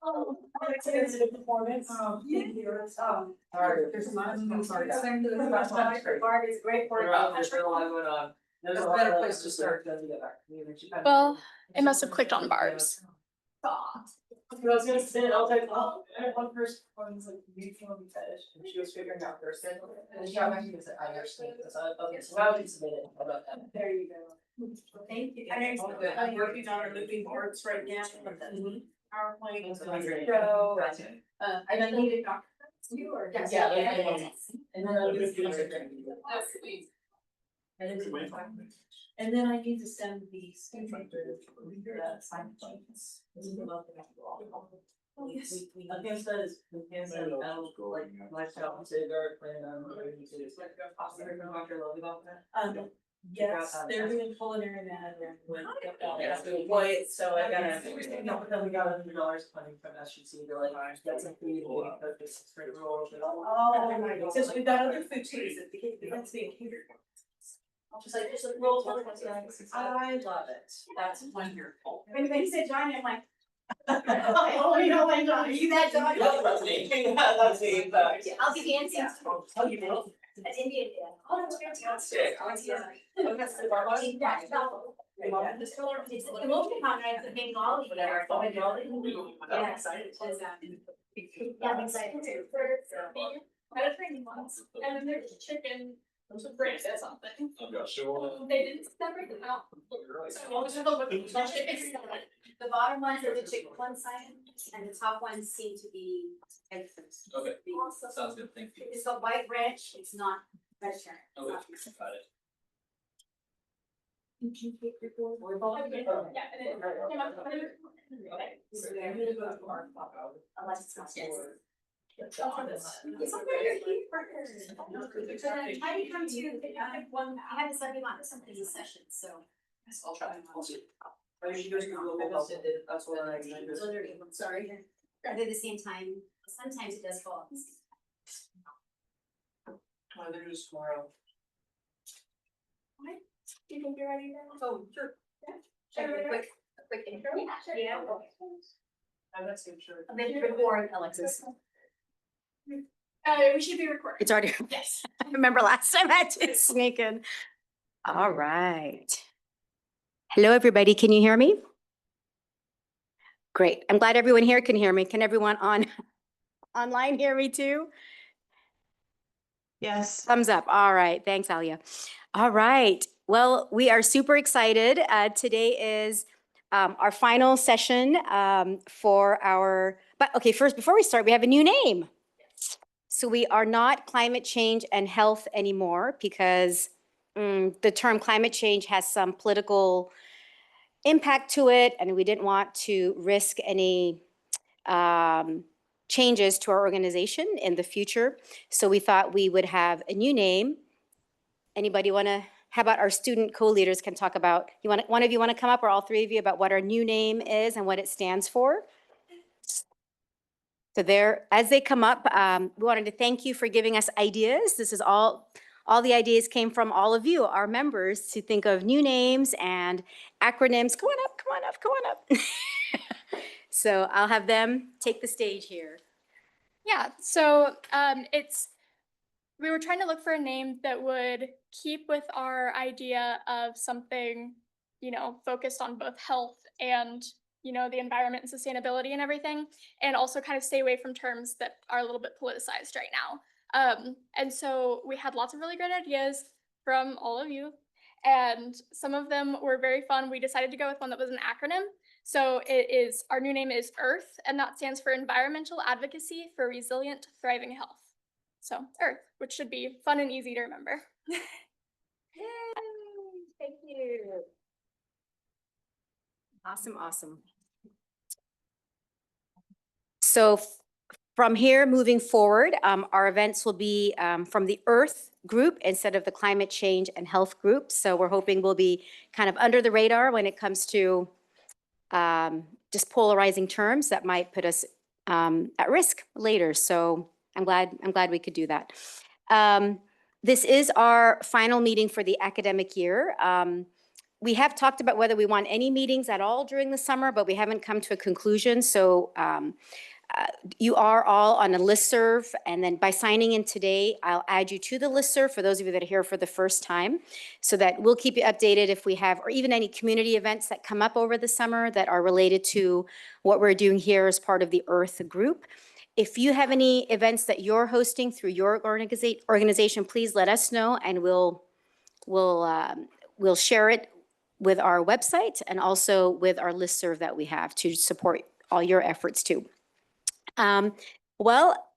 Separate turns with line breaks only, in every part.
Oh, it's a performance. Thank you. There's not as sorry. Bart is great for
There's a lot going on. There's a better place to start than the other.
Well, it must have clicked on barbs.
I was gonna say, I was like, oh, one person was like, you can be fetish, and she was figuring out her schedule.
And she got back to me and said, I understand this. Okay, so now we can submit it. How about that?
There you go. Thank you. I'm working on our looping boards right now. PowerPoint. So, and I needed documents too, or?
Yes. Yeah. And then I'll do
And then I need to send the student the sign points.
Oh, yes. Against those, against those, like, lifestyle, safeguard, plan, Dr. Love about that?
Yes, they're doing culinary management with.
Wait, so I gotta, no, then we got $100 funding from SGC, they're like, that's a free, it's for the rural.
Oh, my God. Since we've got other food too, that's being catered.
Just like roll. I love it, that's wonderful.
When they said Johnny, I'm like. Oh, you know, like, are you that Johnny?
That's me, that's me, but.
I'll be dancing.
Oh, you know.
An Indian dance.
Oh, that's fantastic. That's the bar.
That's
This color.
It's the emotion content, the Bengali, whatever.
I'm excited.
Yeah, I'm excited too.
Mediterranean ones, and then there's chicken, breast or something.
I've got show.
They didn't separate them out. So those are the chicken.
The bottom ones are the chicken one side, and the top ones seem to be.
Okay, sounds good, thank you.
It's got white ranch, it's not vegetarian.
Okay, got it.
Yeah, and it came up with it.
Unless it's not.
It's okay to keep burgers.
I come to, I have a Sunday month, something's a session, so.
I'll try. I'll see. Or she goes to Google, that's what I.
So they're, sorry, are they the same time? Sometimes it does fall.
They're just tomorrow.
Do you think you're ready now?
Oh, sure.
Should I do a
quick intro?
Yeah, sure.
Yeah.
I'm not so sure.
I'm gonna record Alexis.
We should be recording.
It's already,
Yes.
I remember last time I had to sneak in. All right. Hello, everybody. Can you hear me? Great. I'm glad everyone here can hear me. Can everyone online hear me too?
Yes.
Thumbs up. All right. Thanks, Alia. All right. Well, we are super excited. Today is our final session for our, but okay, first, before we start, we have a new name. So we are not climate change and health anymore because the term climate change has some political impact to it, and we didn't want to risk any changes to our organization in the future. So we thought we would have a new name. Anybody want to, how about our student co-leaders can talk about, one of you want to come up, or all three of you, about what our new name is and what it stands for? So there, as they come up, we wanted to thank you for giving us ideas. This is all the ideas came from all of you, our members, to think of new names and acronyms. Come on up, come on up, come on up. So I'll have them take the stage here.
Yeah, so we were trying to look for a name that would keep with our idea of something, focused on both health and, the environment and sustainability and everything, and also kind of stay away from terms that are a little bit politicized right now. And so we had lots of really great ideas from all of you, and some of them were very fun. We decided to go with one that was an acronym. So our new name is E.A.R.T.H, and that stands for Environmental Advocacy for Resilient, Thriving Health. So E.A.R.T.H, which should be fun and easy to remember.
Yay, thank you.
Awesome, awesome. So from here, moving forward, our events will be from the Earth group instead of the climate change and health group. So we're hoping we'll be kind of under the radar when it comes to just polarizing terms that might put us at risk later. So I'm glad we could do that. This is our final meeting for the academic year. we have talked about whether we want any meetings at all during the summer, but we haven't come to a conclusion. So you are all on a listserv, and then by signing in today, I'll add you to the listserv for those of you that are here for the first time, so that we'll keep you updated if we have, or even any community events that come up over the summer that are related to what we're doing here as part of the E.A.R.T.H group. If you have any events that you're hosting through your organization, please let us know, and we'll share it with our website and also with our listserv that we have to support all your efforts too. Well,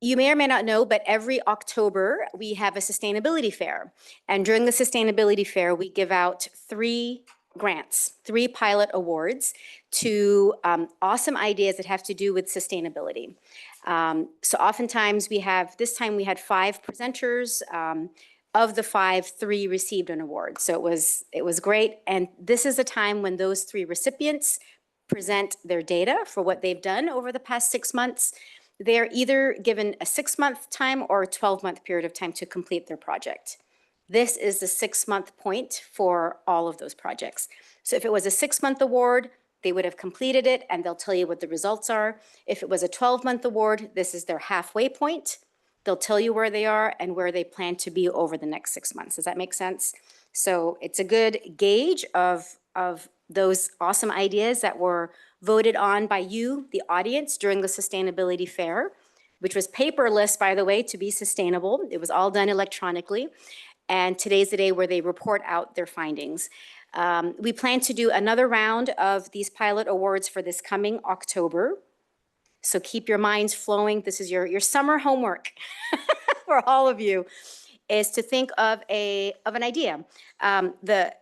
you may or may not know, but every October we have a sustainability fair. And during the sustainability fair, we give out 3 grants, 3 pilot awards to awesome ideas that have to do with sustainability. So oftentimes this time we had 5 presenters. Of the 5, 3 received an award. So it was great. And this is a time when those 3 recipients present their data for what they've done over the past 6 months. They're either given a 6-month time or a 12-month period of time to complete their project. This is the 6-month point for all of those projects. So if it was a 6-month award, they would have completed it and they'll tell you what the results are. If it was a 12-month award, this is their halfway point. They'll tell you where they are and where they plan to be over the next 6 months. Does that make sense? So it's a good gauge of those awesome ideas that were voted on by you, the audience, during the sustainability fair, which was paperless, by the way, to be sustainable. It was all done electronically. And today's the day where they report out their findings. We plan to do another round of these pilot awards for this coming October. So keep your minds flowing. This is your summer homework for all of you, is to think of an idea. The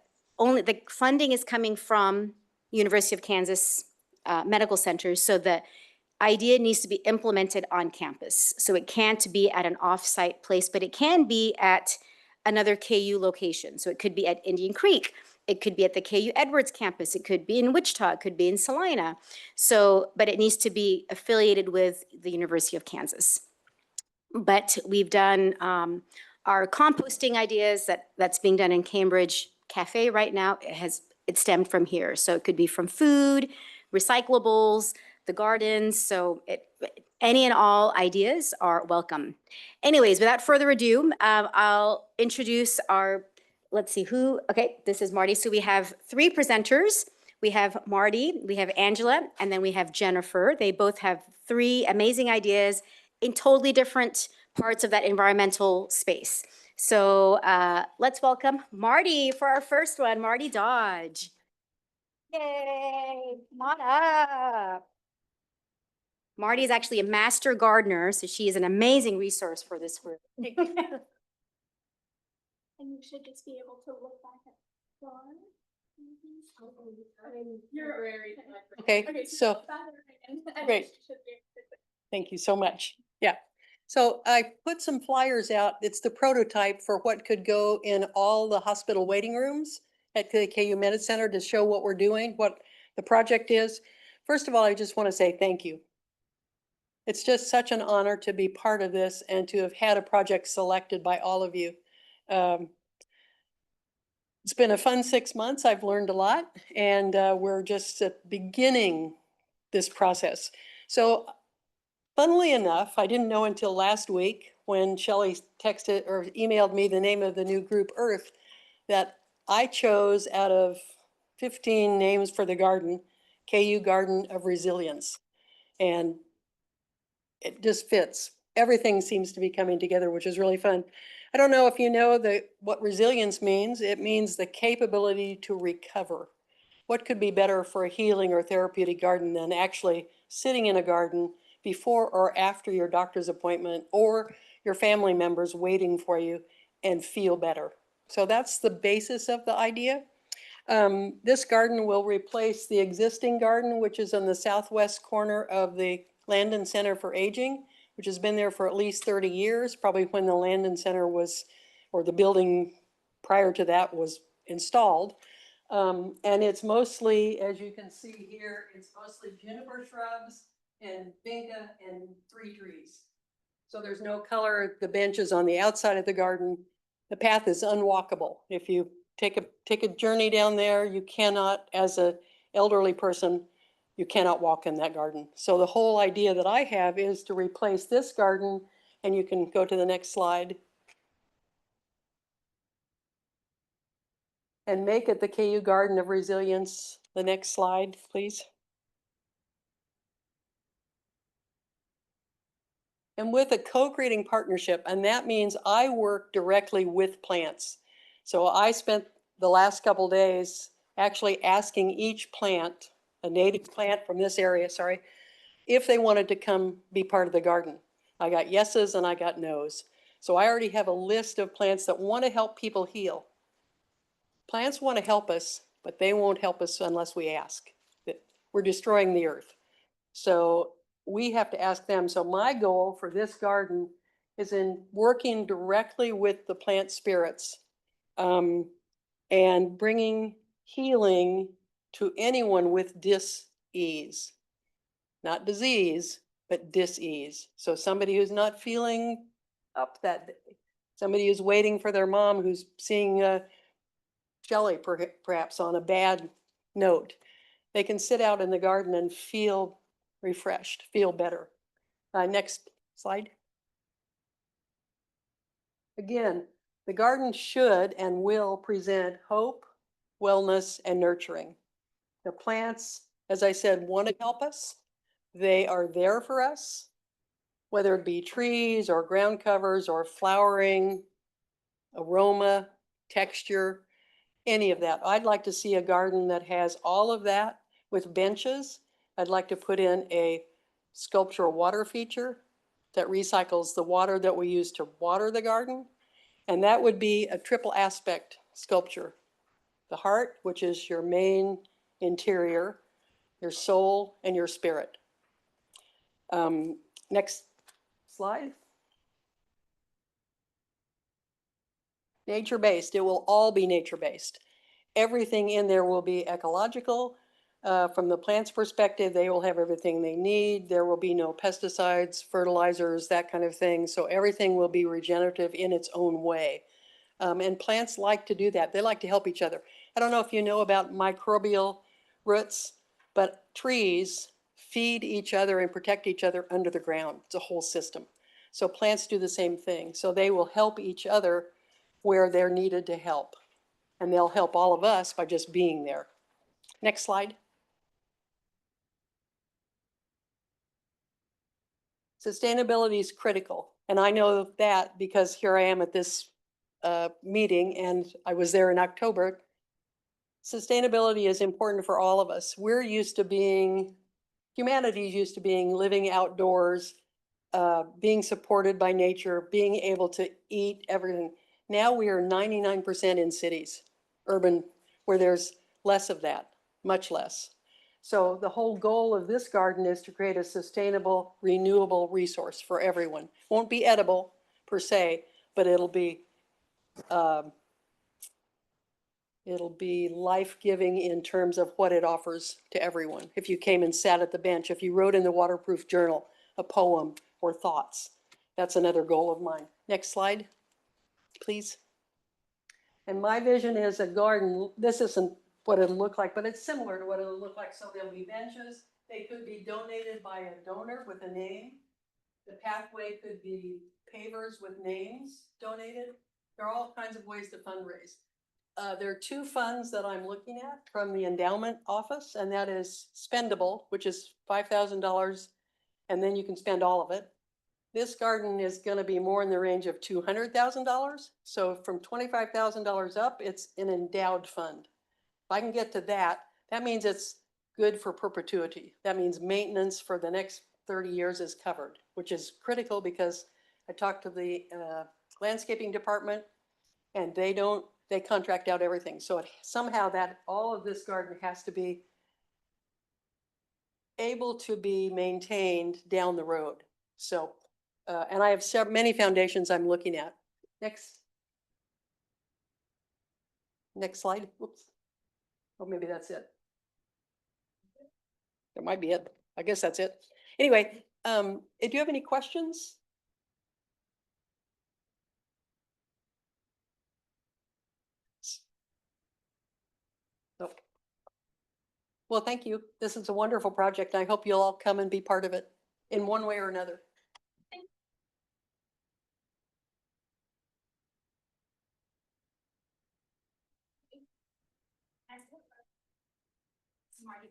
funding is coming from University of Kansas Medical Centers, so the idea needs to be implemented on campus. So it can't be at an off-site place, but it can be at another KU location. So it could be at Indian Creek. It could be at the KU Edwards campus. It could be in Wichita. It could be in Salina. So, but it needs to be affiliated with the University of Kansas. But we've done our composting ideas that's being done in Cambridge Cafe right now. It stemmed from here. So it could be from food, recyclables, the gardens. So any and all ideas are welcome. Anyways, without further ado, I'll introduce our, let's see who, okay, this is Marti. So we have 3 presenters. We have Marti, we have Angela, and then we have Jennifer. They both have 3 amazing ideas in totally different parts of that environmental space. So let's welcome Marti for our first one, Marti Dodge. Yay, come on up. Marti is actually a master gardener, so she is an amazing resource for this group.
And you should just be able to look back at the bar. You're very.
Okay, so, great. Thank you so much. Yeah. So I put some flyers out. It's the prototype for what could go in all the hospital waiting rooms at the KU Med Center to show what we're doing, what the project is. First of all, I just want to say thank you. It's just such an honor to be part of this and to have had a project selected by all of you. It's been a fun 6 months. I've learned a lot, and we're just beginning this process. So funnily enough, I didn't know until last week when Shelley texted or emailed me the name of the new group, E.A.R.T.H, that I chose out of 15 names for the garden, KU Garden of Resilience. And it just fits. Everything seems to be coming together, which is really fun. I don't know if you know what resilience means. It means the capability to recover. What could be better for a healing or therapeutic garden than actually sitting in a garden before or after your doctor's appointment or your family members waiting for you and feel better? So that's the basis of the idea. This garden will replace the existing garden, which is on the southwest corner of the Landon Center for Aging, which has been there for at least 30 years, probably when the Landon Center was, or the building prior to that was installed. And it's mostly, as you can see here, it's mostly juniper shrubs and vinca and 3 trees. So there's no color. The bench is on the outside of the garden. The path is unwalkable. If you take a journey down there. You cannot, as a elderly person, you cannot walk in that garden. So the whole idea that I have is to replace this garden, and you can go to the next slide, and make it the KU Garden of Resilience. The next slide, please. And with a co-creating partnership, and that means I work directly with plants. So I spent the last couple days actually asking each plant, a native plant from this area, sorry, if they wanted to come be part of the garden. I got yeses and I got nos. So I already have a list of plants that want to help people heal. Plants want to help us, but they won't help us unless we ask. We're destroying the earth. So we have to ask them. So my goal for this garden is in working directly with the plant spirits and bringing healing to anyone with dis-ease. Not disease, but dis-ease. So somebody who's not feeling up that day, somebody who's waiting for their mom who's seeing Shelley perhaps on a bad note, they can sit out in the garden and feel refreshed, feel better. Next slide. Again, the garden should and will present hope, wellness, and nurturing. The plants, as I said, want to help us. They are there for us, whether it be trees or ground covers or flowering, aroma, texture, any of that. I'd like to see a garden that has all of that with benches. I'd like to put in a sculptural water feature that recycles the water that we use to water the garden. And that would be a triple aspect sculpture. The heart, which is your main interior, your soul, and your spirit. Next slide. Nature-based, it will all be nature-based. Everything in there will be ecological. From the plant's perspective, they will have everything they need. There will be no pesticides, fertilizers, that kind of thing. So everything will be regenerative in its own way. And plants like to do that. They like to help each other. I don't know if you know about microbial roots, but trees feed each other and protect each other under the ground. It's a whole system. So plants do the same thing. So they will help each other where they're needed to help. And they'll help all of us by just being there. Next slide. Sustainability is critical. And I know that because here I am at this meeting and I was there in October. Sustainability is important for all of us. We're used to being, humanity's used to being living outdoors, being supported by nature, being able to eat everything. Now we are 99% in cities, urban, where there's less of that, much less. So the whole goal of this garden is to create a sustainable, renewable resource for everyone. Won't be edible per se, but it'll be life-giving in terms of what it offers to everyone. If you came and sat at the bench, if you wrote in the waterproof journal a poem or thoughts, that's another goal of mine. Next slide, please. And my vision is a garden. This isn't what it'll look like, but it's similar to what it'll look like. So there'll be benches. They could be donated by a donor with a name. The pathway could be pavers with names donated. There are all kinds of ways to fundraise. There are two funds that I'm looking at from the endowment office, and that is spendable, which is $5,000, and then you can spend all of it. This garden is going to be more in the range of $200,000. So from $25,000 up, it's an endowed fund. If I can get to that, that means it's good for perpetuity. That means maintenance for the next 30 years is covered, which is critical because I talked to the landscaping department and they contract out everything. So somehow that all of this garden has to be able to be maintained down the road. So, and I have many foundations I'm looking at. Next slide. Whoops. Oh, maybe that's it. That might be it. I guess that's it. Anyway, do you have any questions? Well, thank you. This is a wonderful project. I hope you'll all come and be part of it in one way or another.
Marty,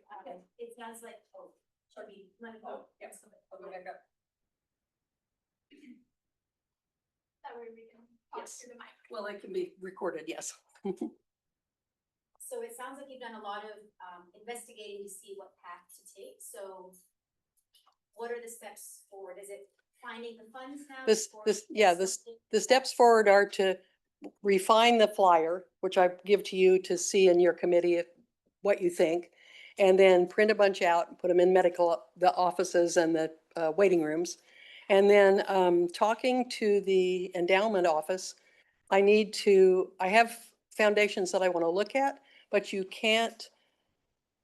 it sounds like, oh, should we let it go?
Yes, okay, back up.
That way we can talk
Yes.
through the mic.
Well, it can be recorded, yes.
So it sounds like you've done a lot of investigating to see what path to take, so what are the steps forward? Is it finding the funds now?
The steps forward are to refine the flyer, which I give to you to see in your committee what you think. And then print a bunch out and put them in the offices and the waiting rooms. And then talking to the endowment office, I have foundations that I want to look at, but you can't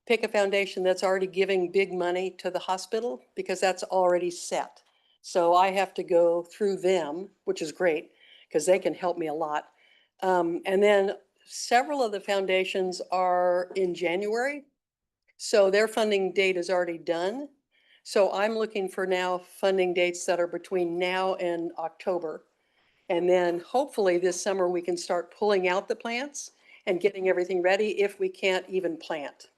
pick a foundation that's already giving big money to the hospital because that's already set. So I have to go through them, which is great because they can help me a lot. And then several of the foundations are in January. So their funding date is already done. So I'm looking for now funding dates that are between now and October. And then hopefully this summer we can start pulling out the plants and getting everything ready if we can't even plant.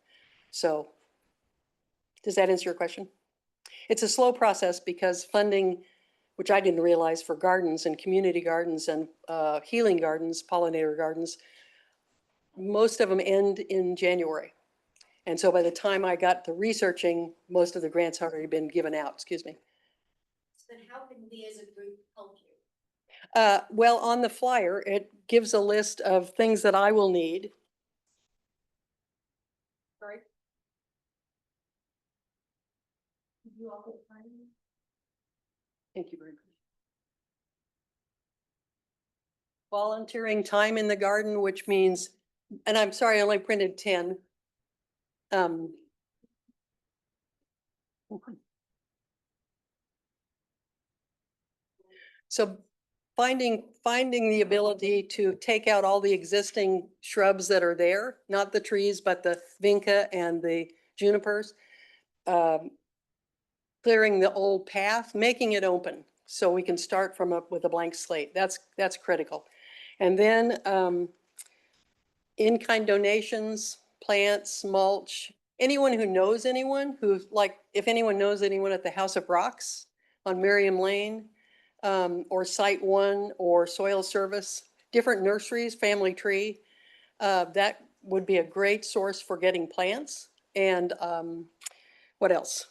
So does that answer your question? It's a slow process because funding, which I didn't realize, for gardens and community gardens and healing gardens, pollinator gardens, most of them end in January. And so by the time I got to researching, most of the grants had already been given out, excuse me.
So then how can we as a group help you?
Well, on the flyer, it gives a list of things that I will need. Sorry?
You all get time?
Thank you very much. Volunteering time in the garden, which means, and I'm sorry, I only printed 10. So finding the ability to take out all the existing shrubs that are there, not the trees, but the vinca and the junipers. Clearing the old path, making it open so we can start with a blank slate. That's critical. And then in-kind donations, plants, mulch, anyone who knows anyone if anyone knows anyone at the House of Rocks on Miriam Lane, or Site One or Soil Service, different nurseries, Family Tree, that would be a great source for getting plants. And what else?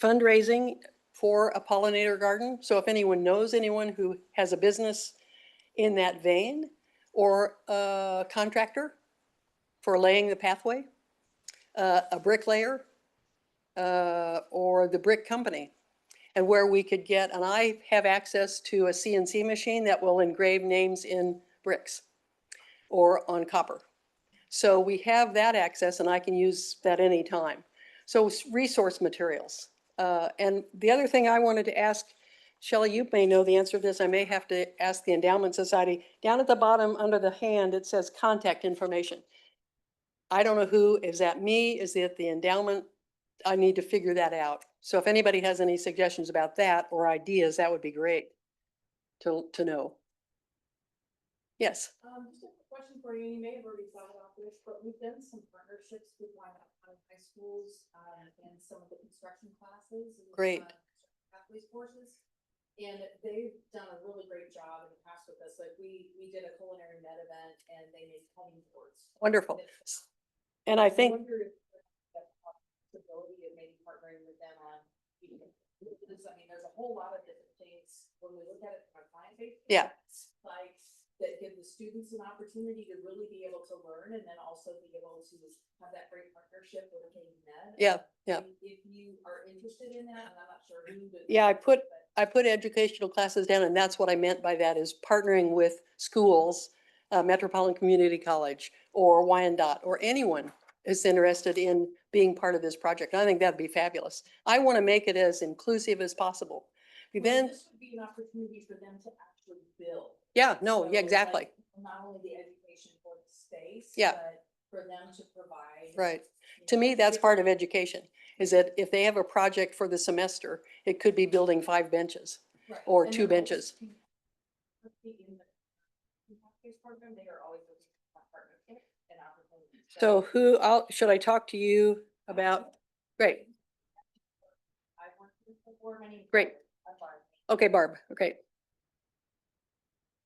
Fundraising for a pollinator garden. So if anyone knows anyone who has a business in that vein, or a contractor for laying the pathway, a bricklayer, or the brick company, and where we could get, and I have access to a CNC machine that will engrave names in bricks or on copper. So we have that access and I can use that anytime. So resource materials. And the other thing I wanted to ask, Shelley, you may know the answer to this. I may have to ask the Endowment Society. Down at the bottom under the hand, it says contact information. I don't know who, is that me? Is it the endowment? I need to figure that out. So if anybody has any suggestions about that or ideas, that would be great to know. Yes.
Just a question for you, you may have already thought about this, but we've done some partnerships with Wyandotte County high schools, and some of the construction classes. And,
Great.
Pathways courses, and they've done a really great job in the past with us, like we did a culinary med event and they made cutting boards.
Wonderful. And I think,
wondered if that possibility of maybe partnering with them on, because I mean, there's a whole lot of different things when we look at it from a client base.
Yeah.
Like that give the students an opportunity to really be able to learn and then also be able to have that great partnership with a med.
Yeah, yeah.
If you are interested in that, and I'm not sure who.
Yeah, I put educational classes down, and that's what I meant by that, is partnering with schools, Metropolitan Community College or Wyandotte or anyone is interested in being part of this project. I think that'd be fabulous. I want to make it as inclusive as possible. Then,
This would be an opportunity for them to actually build.
yeah, no,
So,
yeah, exactly.
like, not only the education for the space.
Yeah.
But
for them to provide.
Right. To me, that's part of education, is that if they have a project for the semester, it could be building 5 benches
Right.
or
And
2
then
benches.
always in the pathways program, they are always looking for partnership and opportunities.
So should I talk to you about? Great,
I've worked with before many.
Great. okay, Barb, okay.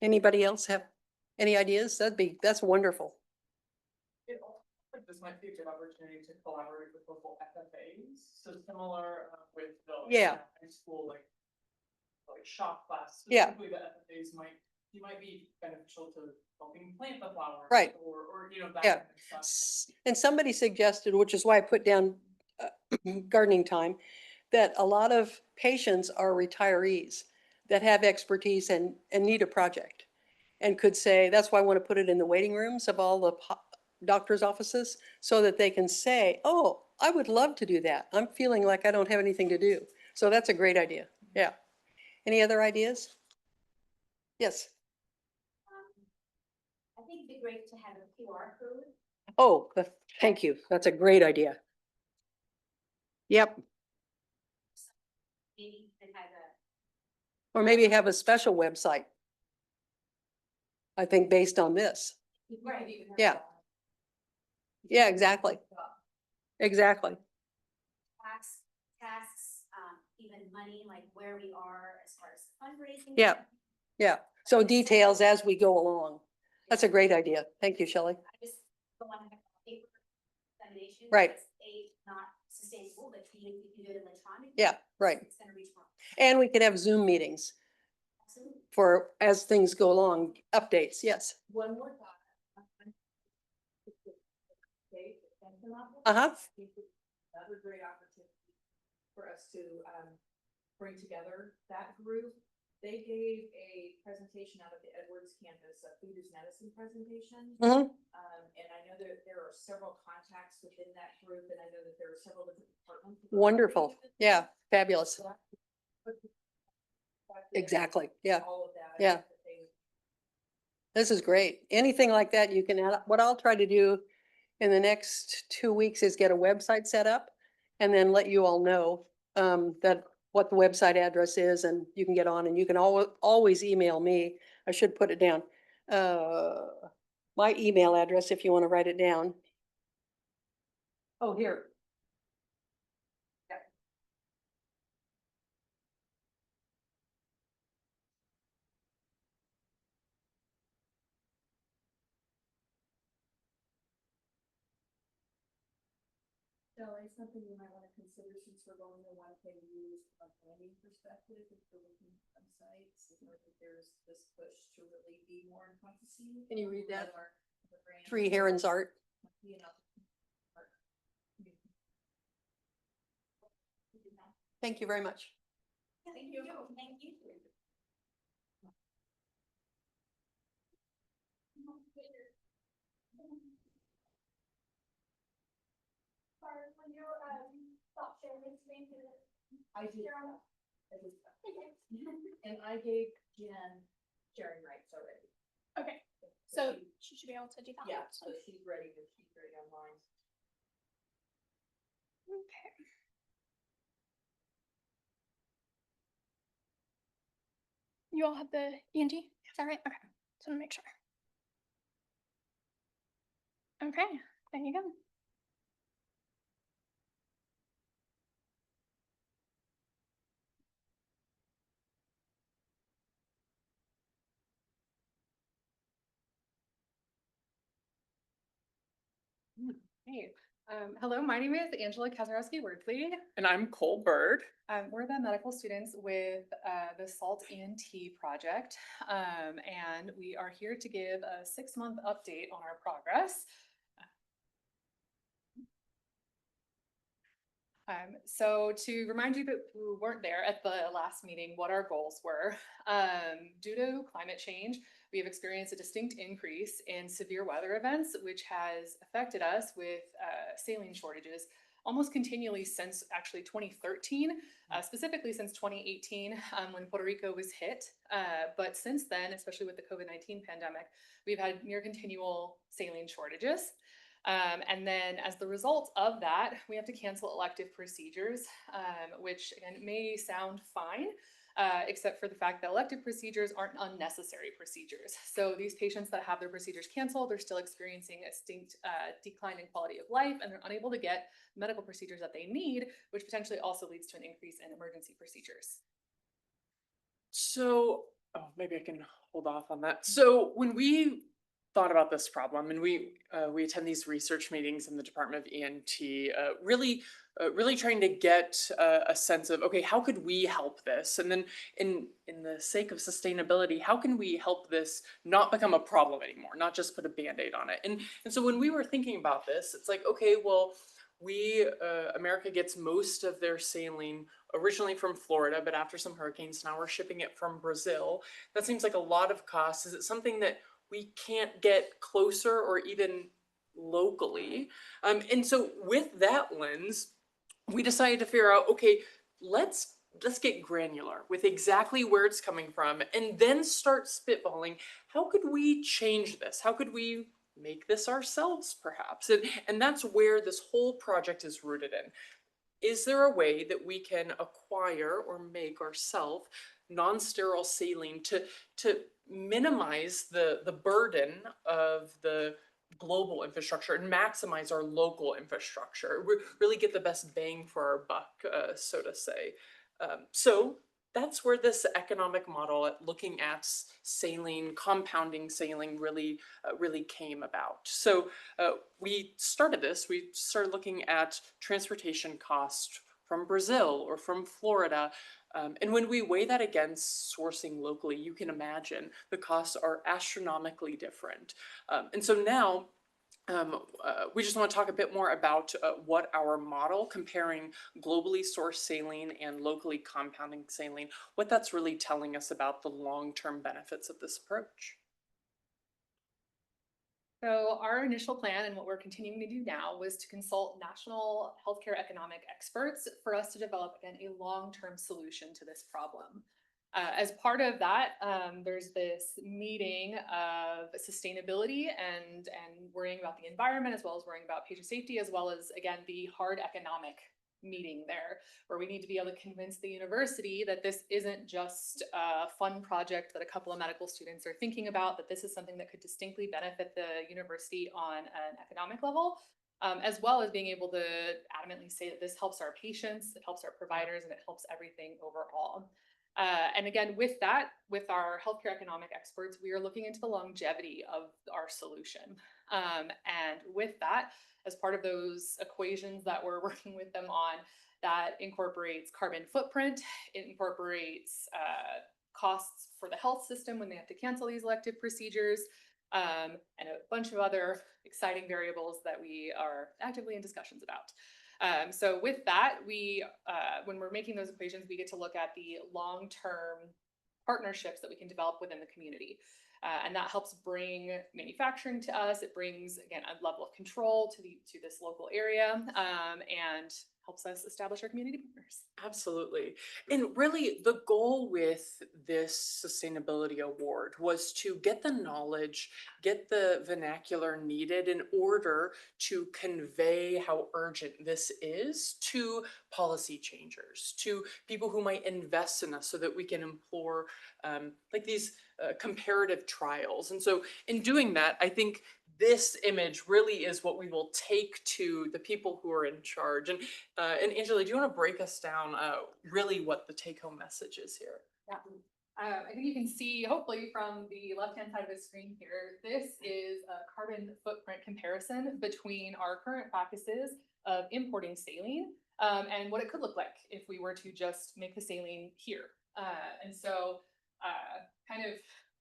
Anybody else have any ideas? That's wonderful.
This might be a good opportunity to collaborate with local FFAs, so similar with the
Yeah.
high school, like shop class.
Yeah.
Specifically, the FFAs might be beneficial to helping plant the flowers.
Right.
Or, you know, that
Yeah.
kind of stuff.
And somebody suggested, which is why I put down gardening time, that a lot of patients are retirees that have expertise and need a project. And could say, that's why I want to put it in the waiting rooms of all the doctor's offices, so that they can say, oh, I would love to do that. I'm feeling like I don't have anything to do. So that's a great idea. Yeah. Any other ideas? Yes.
I think it'd be great to have a QR code.
Oh, thank you. That's a great idea. Yep.
Maybe that has a,
Or maybe have a special website. I think based on this.
right,
Yeah. Yeah, exactly. Exactly.
tasks, even money, like where we are as far as fundraising.
Yeah. Yeah. So details as we go along. That's a great idea. Thank you, Shelley.
I just don't want to have paper dissemination.
Right.
That's not sustainable, but you can do it electronically.
Yeah, right.
It's gonna reach more.
And we could have Zoom meetings
Absolutely.
for, as things go along, updates. Yes.
One more thought.
Uh-huh.
Another great opportunity for us to bring together that group. They gave a presentation out of the Edwards campus, a food is medicine presentation.
Mhm.
And I know that there are several contacts within that group, and I know that there are several different departments.
Wonderful. Yeah. Fabulous.
So
Exactly. Yeah.
all of that. I
Yeah.
think that they would.
This is great. Anything like that you can add. What I'll try to do in the next 2 weeks is get a website set up and then let you all know that what the website address is, and you can get on, and you can always email me. I should put it down. My email address, if you want to write it down. Oh, here.
So it's something you might want to consider since we're going to want to use from a planning perspective, if we're looking at some sites, if there's this push to really be more encompassing.
Can you read that?
of the brand.
3 Herons Art.
You know.
Thank you very much.
Thank you. Thank you.
Will you stop sharing screen to
I did.
share on
I did. And I gave Jen sharing rights already.
Okay, so she should be able to do that.
Yeah, so she's ready online.
Okay. You all have the ENT? Is that right? Okay, just want to make sure. Okay, there you go.
Hey, hello, my name is Angela Kaczorowski-Worthley.
And I'm Cole Bird.
We're the medical students with the SALT-ENT project, and we are here to give a 6-month update on our progress. So to remind you that who weren't there at the last meeting, what our goals were, due to climate change, we have experienced a distinct increase in severe weather events, which has affected us with saline shortages almost continually since actually 2013, specifically since 2018 when Puerto Rico was hit. But since then, especially with the COVID-19 pandemic, we've had near continual saline shortages. And then as the result of that, we have to cancel elective procedures, which again may sound fine, except for the fact that elective procedures aren't unnecessary procedures. So these patients that have their procedures canceled, they're still experiencing a distinct decline in quality of life, and they're unable to get medical procedures that they need, which potentially also leads to an increase in emergency procedures.
So, oh, maybe I can hold off on that. So when we thought about this problem, and we attend these research meetings in the Department of ENT, really trying to get a sense of, okay, how could we help this? And then in the sake of sustainability, how can we help this not become a problem anymore, not just put a Band-Aid on it? And so when we were thinking about this, it's like, okay, well, America gets most of their saline originally from Florida, but after some hurricanes, now we're shipping it from Brazil. That seems like a lot of costs. Is it something that we can't get closer or even locally? And so with that lens, we decided to figure out, okay, let's get granular with exactly where it's coming from, and then start spitballing. How could we change this? How could we make this ourselves, perhaps? And that's where this whole project is rooted in. Is there a way that we can acquire or make ourselves non-sterile saline to minimize the burden of the global infrastructure and maximize our local infrastructure, really get the best bang for our buck, so to say? So that's where this economic model at looking at saline, compounding saline really came about. So we started looking at transportation costs from Brazil or from Florida. And when we weigh that against sourcing locally, you can imagine the costs are astronomically different. And so now we just want to talk a bit more about what our model comparing globally sourced saline and locally compounding saline, what that's really telling us about the long-term benefits of this approach.
So our initial plan and what we're continuing to do now was to consult national healthcare economic experts for us to develop again a long-term solution to this problem. As part of that, there's this meeting of sustainability and worrying about the environment, as well as worrying about patient safety, as well as, again, the hard economic meeting there, where we need to be able to convince the university that this isn't just a fun project that a couple of medical students are thinking about, that this is something that could distinctly benefit the university on an economic level, as well as being able to adamantly say that this helps our patients, it helps our providers, and it helps everything overall. And again, with that, with our healthcare economic experts, we are looking into the longevity of our solution. And with that, as part of those equations that we're working with them on, that incorporates carbon footprint, it incorporates costs for the health system when they have to cancel these elective procedures, and a bunch of other exciting variables that we are actively in discussions about. So with that, when we're making those equations, we get to look at the long-term partnerships that we can develop within the community. And that helps bring manufacturing to us. It brings, again, a level of control to this local area, and helps us establish our community partners.
Absolutely. And really the goal with this sustainability award was to get the knowledge, get the vernacular needed in order to convey how urgent this is to policy changers, to people who might invest in us so that we can implore like these comparative trials. And so in doing that, I think this image really is what we will take to the people who are in charge. And Angela, do you want to break us down really what the take-home message is here?
Yeah. I think you can see, hopefully from the left-hand side of the screen here, this is a carbon footprint comparison between our current practices of importing saline and what it could look like if we were to just make the saline here. And so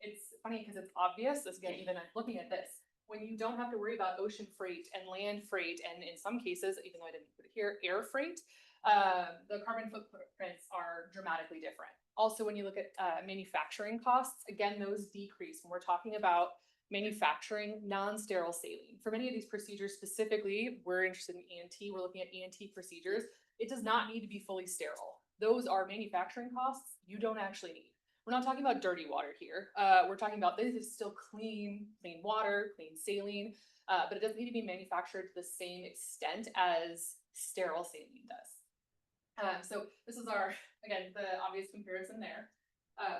it's funny because it's obvious, as again, even looking at this, when you don't have to worry about ocean freight and land freight, and in some cases, even though I didn't put it here, air freight, the carbon footprints are dramatically different. Also, when you look at manufacturing costs, again, those decrease when we're talking about manufacturing non-sterile saline. For many of these procedures specifically, we're interested in ENT, we're looking at ENT procedures. It does not need to be fully sterile. Those are manufacturing costs you don't actually need. we're not talking about dirty water here. We're talking about this is still clean water, clean saline, but it doesn't need to be manufactured to the same extent as sterile saline does. So this is our, again, the obvious comparison there.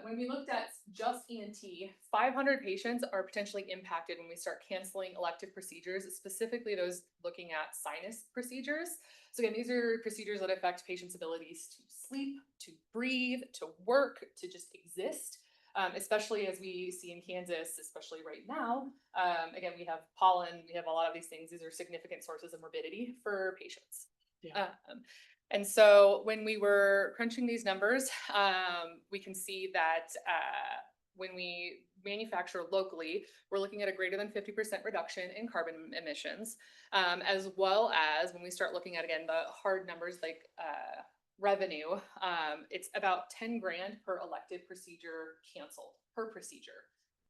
When we looked at just ENT, 500 patients are potentially impacted when we start canceling elective procedures, specifically those looking at sinus procedures. So again, these are procedures that affect patients' abilities to sleep, to breathe, to work, to just exist. Especially as we see in Kansas, especially right now. Again, we have pollen, we have a lot of these things. These are significant sources of morbidity for patients.
Yeah.
And so when we were crunching these numbers, we can see that when we manufacture locally, we're looking at a greater than 50% reduction in carbon emissions, as well as when we start looking at, again, the hard numbers like revenue, it's about 10 grand per elective procedure canceled per procedure.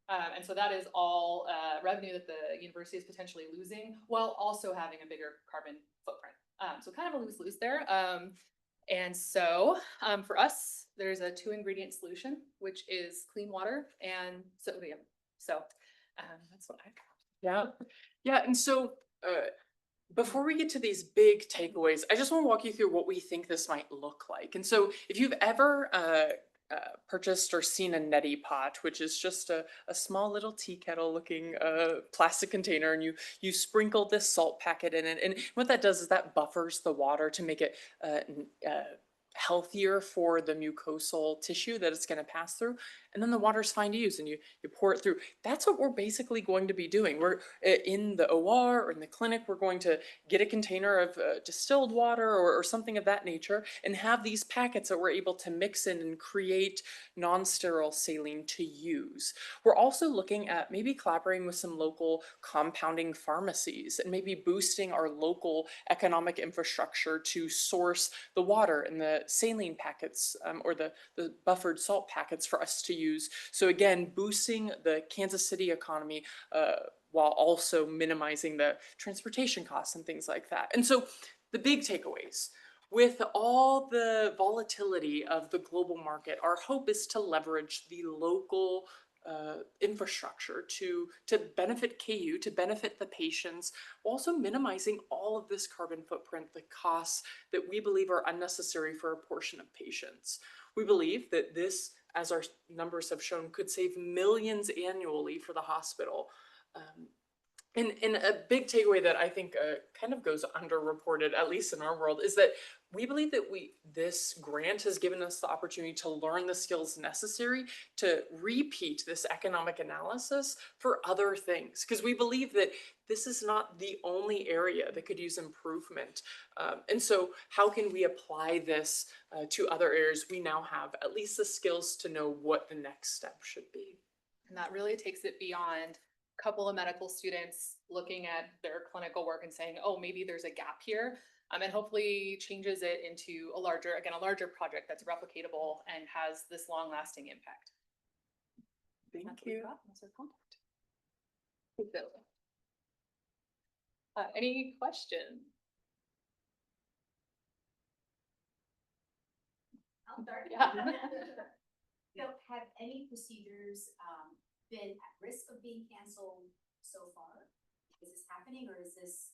And so that is all revenue that the university is potentially losing while also having a bigger carbon footprint. So kind of a lose-lose there. And so for us, there's a 2-ingredient solution, which is clean water and sodium. So that's what I got.
Yeah. And so before we get to these big takeaways, I just want to walk you through what we think this might look like. And so if you've ever purchased or seen a neti pot, which is just a small little tea kettle looking plastic container, and you sprinkle this salt packet in it, and what that does is that buffers the water to make it healthier for the mucosal tissue that it's going to pass through, and then the water's fine to use, and you pour it through. That's what we're basically going to be doing. We're in the OR or in the clinic, we're going to get a container of distilled water or something of that nature and have these packets that we're able to mix in and create non-sterile saline to use. We're also looking at maybe collaborating with some local compounding pharmacies and maybe boosting our local economic infrastructure to source the water and the saline packets or the buffered salt packets for us to use. So again, boosting the Kansas City economy while also minimizing the transportation costs and things like that. And so the big takeaways, with all the volatility of the global market, our hope is to leverage the local infrastructure to benefit KU, to benefit the patients, while also minimizing all of this carbon footprint, the costs that we believe are unnecessary for a portion of patients. We believe that this, as our numbers have shown, could save millions annually for the hospital. And a big takeaway that I think kind of goes underreported, at least in our world, is that we believe that this grant has given us the opportunity to learn the skills necessary to repeat this economic analysis for other things. Because we believe that this is not the only area that could use improvement. And so how can we apply this to other areas? We now have at least the skills to know what the next step should be.
And that really takes it beyond a couple of medical students looking at their clinical work and saying, oh, maybe there's a gap here. And hopefully changes it into a larger project that's replicatable and has this long-lasting impact.
Thank
That's
you.
That's our contact. Any questions?
I'll start.
Yeah.
So have any procedures been at risk of being canceled so far? Is this happening, or is this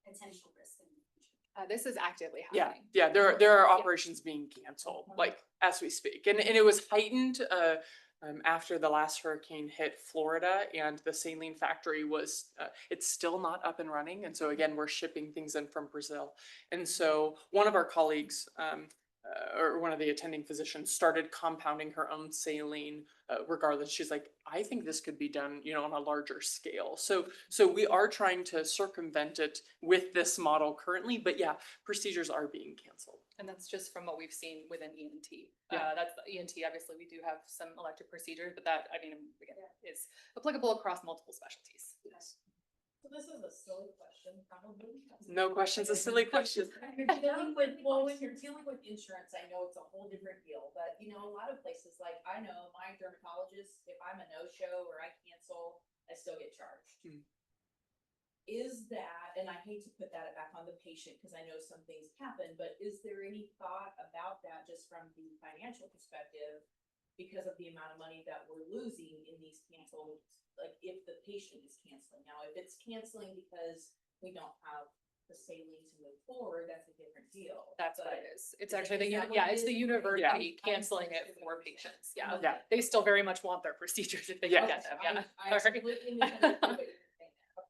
potential risk in the future?
This is actively
Yeah,
happening.
yeah, there are operations being canceled, like as we speak, and it was heightened after the last hurricane hit Florida, and the saline factory was it's still not up and running, and so again we're shipping things in from Brazil, and so one of our colleagues or one of the attending physicians started compounding her own saline regardless. She's like, I think this could be done, on a larger scale. So we are trying to circumvent it with this model currently, but yeah, procedures are being canceled.
And that's just from what we've seen within ENT.
Yeah.
That's the ENT, obviously we do have some elective procedures, but that, again, is applicable across multiple specialties.
Yes. So this is a silly question, probably.
No question's a silly question.
When you're dealing with insurance, I know it's a whole different deal, but a lot of places, like I know my dermatologist, if I'm a no-show or I cancel, I still get charged. Is that, and I hate to put that back on the patient because I know some things happen, but is there any thought about that just from the financial perspective? because of the amount of money that we're losing in these canceled, like if the patient is canceling. Now, if it's canceling because we don't have the saline to move forward, that's a different deal.
That's what
But
it is. It's
is
actually
that what
yeah,
it
it's the
is?
university
Yeah.
canceling it for patients. Yeah.
Yeah.
They still very much want their procedures if they can get them. Yeah.
I
Alright.
completely misunderstood what you're saying now.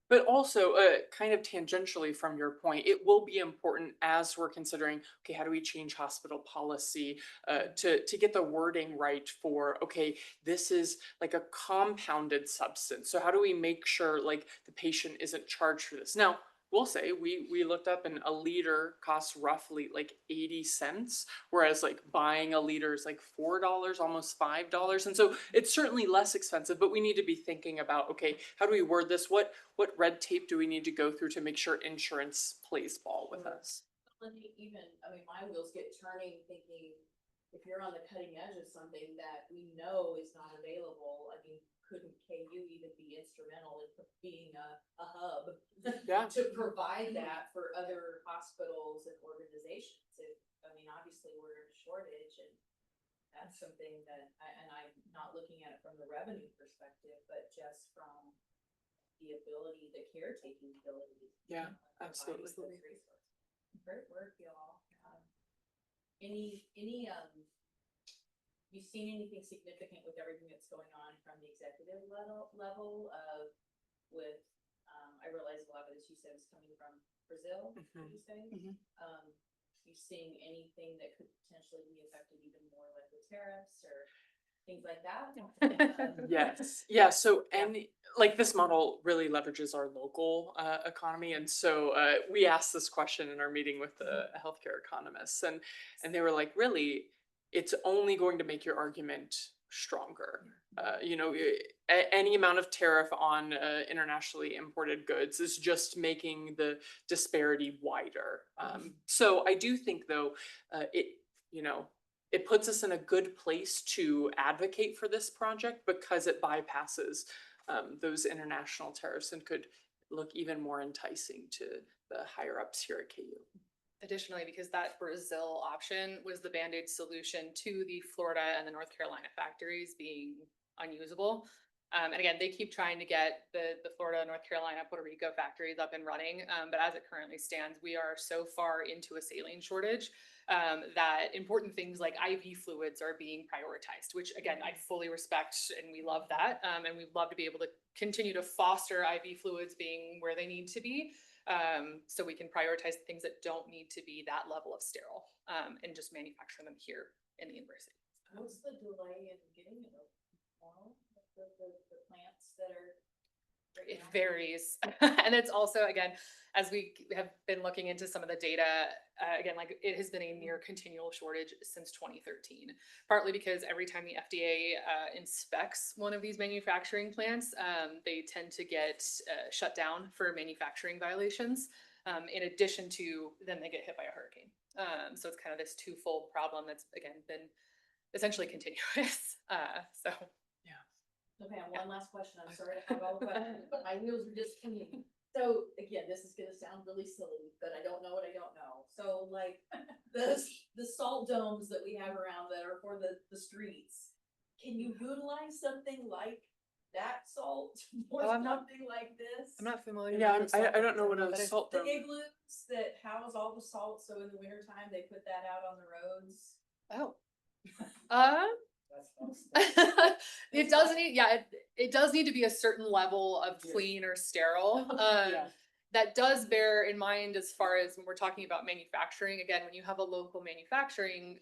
But also, kind of tangentially from your point, it will be important as we're considering, okay, how do we change hospital policy to get the wording right for, okay, this is like a compounded substance. So how do we make sure like the patient isn't charged for this? Now, we'll say we looked up and a liter costs roughly like 80 cents, whereas like buying a liter is like $4, almost $5. And so it's certainly less expensive, but we need to be thinking about, okay, how do we word this? What red tape do we need to go through to make sure insurance plays ball with us?
Let me even, I mean, my wheels get turning thinking, if you're on the cutting edge of something that we know is not available, I mean, couldn't KU even be instrumental in being a hub
Yeah.
to provide that for other hospitals and organizations? I mean, obviously, we're in a shortage, and that's something that, and I'm not looking at it from the revenue perspective, but just from the ability, the caretaking ability.
Yeah,
provide
absolutely.
those resources. Great work, y'all. You seen anything significant with everything that's going on from the executive level of with, I realize a lot of this you said is coming from Brazil,
Mhm.
you say?
Mhm.
You seeing anything that could potentially be affected even more like with tariffs or things like that?
Yes. Yeah. So, and like this model really leverages our local economy. And so we asked this question in our meeting with the healthcare economists, and they were like, really, it's only going to make your argument stronger. Any amount of tariff on internationally imported goods is just making the disparity wider. So I do think, though, it puts us in a good place to advocate for this project because it bypasses those international tariffs and could look even more enticing to the higher ups here at KU.
Additionally, because that Brazil option was the Band-Aid solution to the Florida and the North Carolina factories being unusable. And again, they keep trying to get the Florida, North Carolina, Puerto Rico factories up and running. But as it currently stands, we are so far into a saline shortage that important things like IV fluids are being prioritized, which again, I fully respect and we love that. And we'd love to be able to continue to foster IV fluids being where they need to be. So we can prioritize the things that don't need to be that level of sterile and just manufacture them here in the university.
What's the delay in getting it? The plants that are. Right
It
now?
varies. And it's also, again, as we have been looking into some of the data, again, like it has been a near continual shortage since 2013, partly because every time the FDA inspects one of these manufacturing plants, they tend to get shut down for manufacturing violations. In addition to then they get hit by a hurricane. So it's kind of this twofold problem that's, again, been essentially continuous. So.
Okay, and one last question. I'm sorry to have all the questions, but my wheels are just spinning. So again, this is gonna sound really silly, but I don't know what I don't know. So like the salt domes that we have around that are for the streets, can you utilize something like that salt or
Oh, I'm not-
something like this?
I'm not familiar.
Yeah,
with the
I don't know what a
that is-
salt
The
dome.
igloos that house all the salt, so in the wintertime, they put that out on the roads.
Oh.
That's
It does need, yeah, it does need to be a certain level of
Yeah.
clean or sterile.
Yeah.
That does bear in mind as far as when we're talking about manufacturing, again, when you have a local manufacturing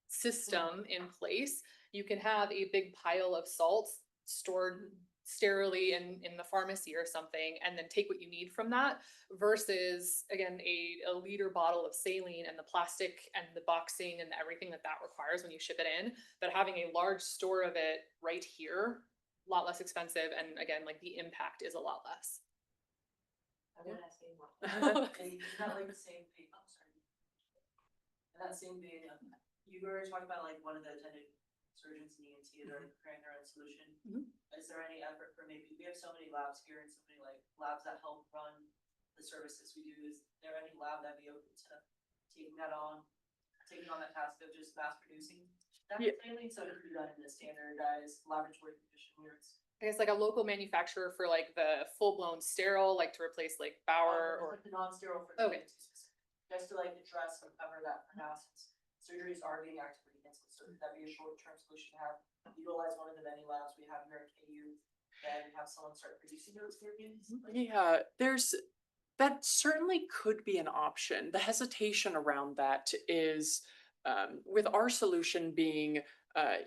system in place, you can have a big pile of salts stored sterilely in the pharmacy or something, and then take what you need from that versus, again, a liter bottle of saline and the plastic and the boxing and everything that requires when you ship it in. But having a large store of it right here, a lot less expensive, and again, like the impact is a lot less.
I won't ask anymore. And it's not like the same thing, I'm sorry. And that same thing, you were talking about like one of the attending surgeons in ENT that are creating their own solution. Is there any effort for maybe, we have so many labs here and so many like labs that help run the services we do. Is there any lab that'd be open to taking on that task of just mass producing
Yeah.
saline, so it could be done in a standardized laboratory condition where it's.
I guess like a local manufacturer for like the full-blown sterile, like to replace like Bauer or,
Like the non-sterile for
Okay.
the specific, just to like address and cover that for now, since surgeries are being actively canceled, so that'd be a short-term solution to have. Utilize one of the many labs we have here at KU, and have someone start producing those therapies.
Yeah, that certainly could be an option. The hesitation around that is with our solution being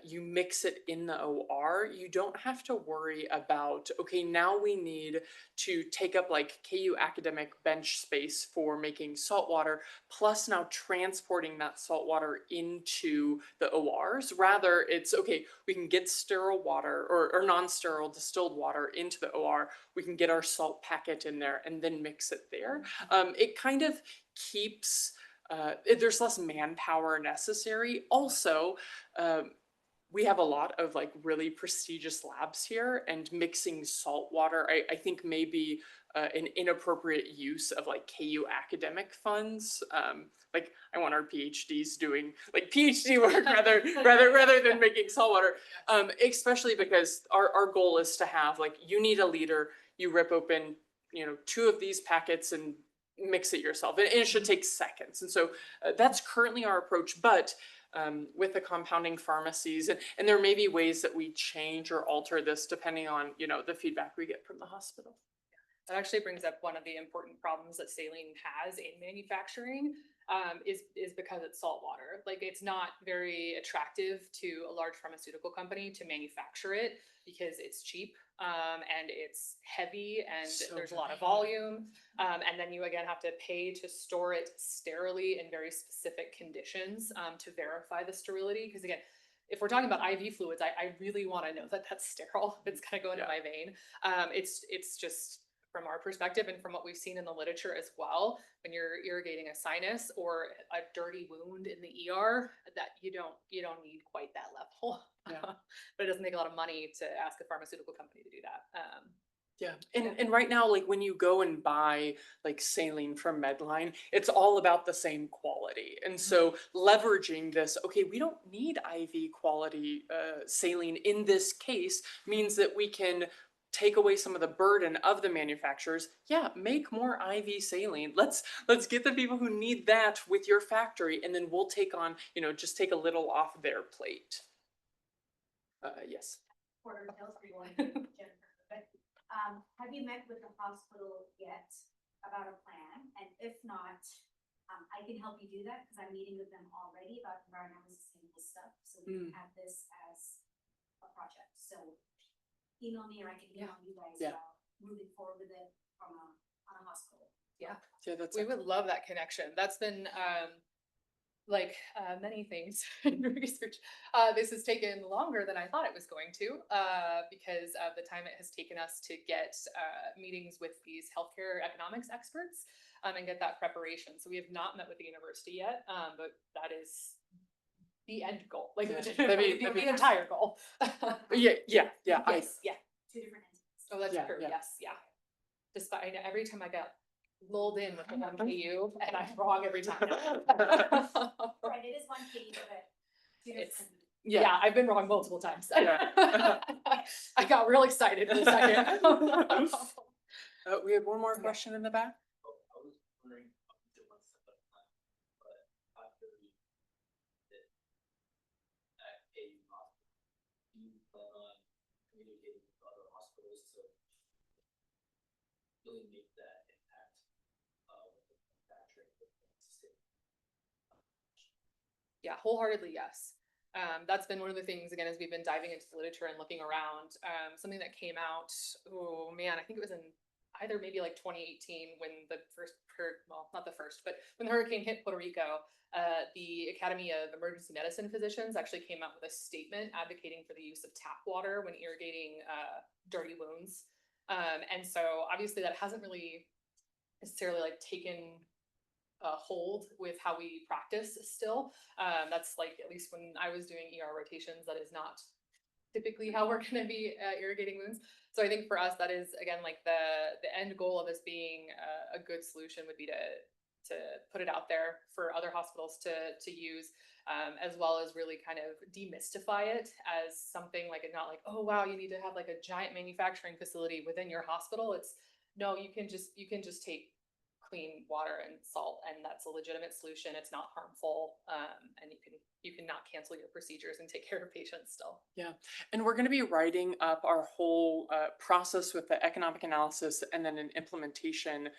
you mix it in the OR, you don't have to worry about, okay, now we need to take up like KU academic bench space for making salt water, plus now transporting that salt water into the ORs. Rather, it's okay, we can get sterile water or non-sterile distilled water into the OR, we can get our salt packet in there and then mix it there. It kind of keeps, there's less manpower necessary. Also, we have a lot of like really prestigious labs here, and mixing salt water, I think maybe an inappropriate use of like KU academic funds. Like I want our PhDs doing like PhD work rather than making salt water. Especially because our goal is to have like, you need a liter, you rip open, 2 of these packets and mix it yourself. And it should take seconds. And so that's currently our approach, but with the compounding pharmacies, and there may be ways that we change or alter this depending on, the feedback we get from the hospital.
that actually brings up one of the important problems that saline has in manufacturing, is because it's salt water. Like, it's not very attractive to a large pharmaceutical company to manufacture it because it's cheap, and it's heavy, and
So
there's a lot of
heavy.
volume. And then you again have to pay to store it sterilely in very specific conditions, to verify the sterility. Because again, if we're talking about IV fluids, I really want to know that that's sterile. If it's gonna go into my vein. It's just, from our perspective and from what we've seen in the literature as well, when you're irrigating a sinus or a dirty wound in the ER, that you don't need quite that level.
Yeah.
But it doesn't take a lot of money to ask a pharmaceutical company to do that.
Yeah, and right now, like when you go and buy like saline from Medline, it's all about the same quality. And so leveraging this, okay, we don't need IV quality saline in this case, means that we can take away some of the burden of the manufacturers. Yeah, make more IV saline. Let's get the people who need that with your factory, and then we'll take on, just take a little off their plate. Yes.
Porter Hills, Jennifer, but, have you met with the hospital yet about a plan? And if not, I can help you do that because I'm meeting with them already about environmental sustainable stuff. So we can have this as a project. So email me, or I can email you guys about moving forward with it from on a hospital.
Yeah,
That's
we would love that connection. That's been many things in research. This has taken longer than I thought it was going to, because of the time it has taken us to get meetings with these healthcare economics experts, and get that preparation. So we have not met with the university yet, but that is the end goal, like the entire goal.
Yeah.
Yes, yeah.
2 different entities.
Oh, that's
Yeah,
true.
yeah.
Yes, yeah. Despite, I know every time I got lulled in with the one KU, and I'm wrong every time.
Right, it is 1 KU, but 2
It's-
different.
Yeah, I've been wrong multiple times.
Yeah.
I got real excited for a second.
We had one more question in the back.
I was wondering, obviously it wants to put a plan, but after we did at KU hospital, do you plan on communicating with other hospitals to really make that impact with the manufacturing?
Yeah, wholeheartedly, yes. That's been one of the things, again, as we've been diving into the literature and looking around, something that came out, oh man, I think it was in either maybe like 2018 when the not the first, but when the hurricane hit Puerto Rico, the Academy of Emergency Medicine Physicians actually came out with a statement advocating for the use of tap water when irrigating dirty wounds. And so obviously that hasn't really necessarily like taken hold with how we practice still. That's like, at least when I was doing ER rotations, that is not typically how we're going to be irrigating wounds. So I think for us, that is again, like the end goal of this being a good solution would be to put it out there for other hospitals to use, as well as really kind of demystify it as something like, not like, oh wow, you need to have like a giant manufacturing facility within your hospital. It's no, you can just take clean water and salt, and that's a legitimate solution. It's not harmful, and you can not cancel your procedures and take care of patients still.
Yeah, and we're going to be writing up our whole process with the economic analysis and then an implementation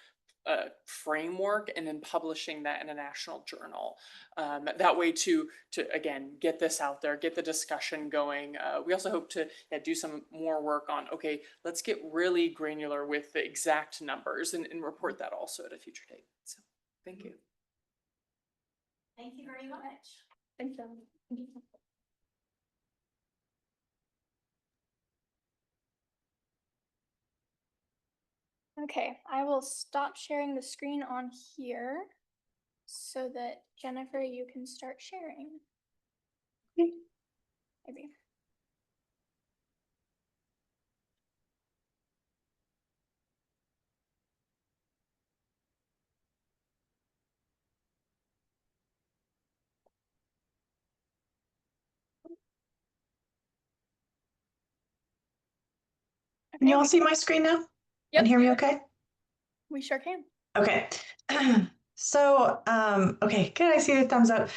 framework, and then publishing that in a national journal. That way to again get this out there, get the discussion going. We also hope to do some more work on, okay, let's get really granular with the exact numbers and report that also at a future date. So thank you.
Thank you very much.
Thanks, Ellen. Okay, I will stop sharing the screen on here so that Jennifer, you can start sharing.
Okay.
Maybe.
Can you all see my screen now?
Yep.
And hear me okay?
We sure can.
Okay. So, okay, good. I see the thumbs up.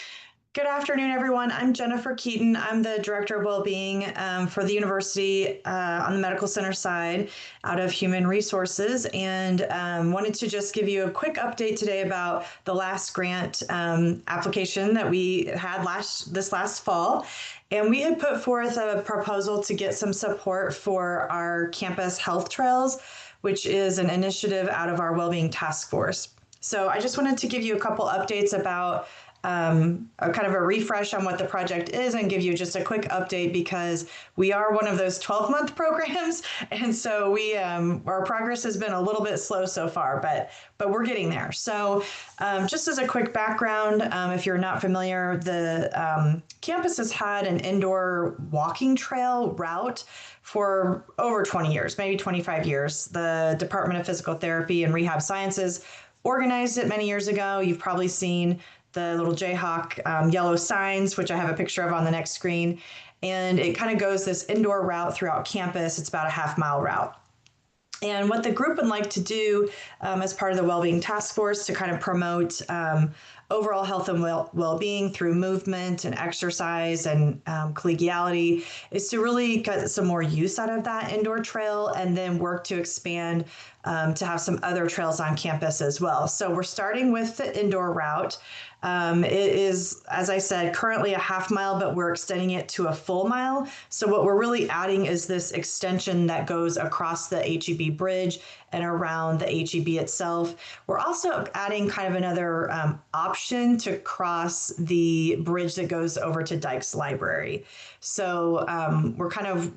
Good afternoon, everyone. I'm Jennifer Keeton. I'm the Director of Wellbeing for the university on the medical center side out of Human Resources, and wanted to just give you a quick update today about the last grant application that we had this last fall. And we had put forth a proposal to get some support for our campus health trails, which is an initiative out of our Wellbeing Task Force. So I just wanted to give you a couple updates about a kind of a refresh on what the project is, and give you just a quick update, because we are one of those 12-month programs, and so we our progress has been a little bit slow so far, but we're getting there. So just as a quick background, if you're not familiar, the campus has had an indoor walking trail route for over 20 years, maybe 25 years. The Department of Physical Therapy and Rehab Sciences organized it many years ago. You've probably seen the little Jayhawk yellow signs, which I have a picture of on the next screen. And it kind of goes this indoor route throughout campus. It's about a half-mile route. And what the group would like to do as part of the Wellbeing Task Force to kind of promote overall health and well-being through movement and exercise and collegiality is to really get some more use out of that indoor trail, and then work to expand to have some other trails on campus as well. So we're starting with the indoor route. It is, as I said, currently a half-mile, but we're extending it to a full mile. So what we're really adding is this extension that goes across the HEB bridge and around the HEB itself. We're also adding kind of another option to cross the bridge that goes over to Dykes Library. So we're kind of,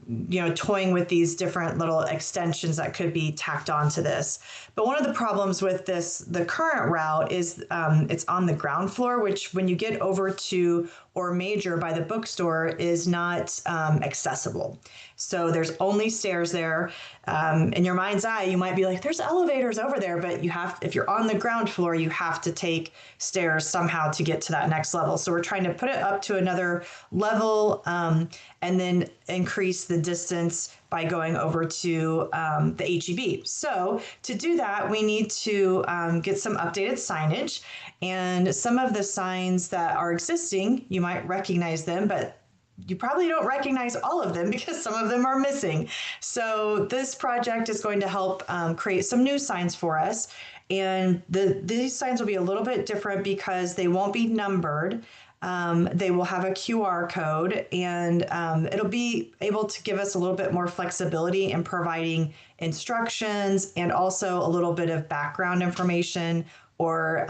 toying with these different little extensions that could be tacked onto this. But one of the problems with the current route is it's on the ground floor, which when you get over to or Major by the bookstore is not accessible. So there's only stairs there. In your mind's eye, you might be like, there's elevators over there, but if you're on the ground floor, you have to take stairs somehow to get to that next level. So we're trying to put it up to another level and then increase the distance by going over to the HEB. So to do that, we need to get some updated signage, and some of the signs that are existing, you might recognize them, but you probably don't recognize all of them because some of them are missing. So this project is going to help create some new signs for us. And these signs will be a little bit different because they won't be numbered. They will have a QR code, and it'll be able to give us a little bit more flexibility in providing instructions and also a little bit of background information, or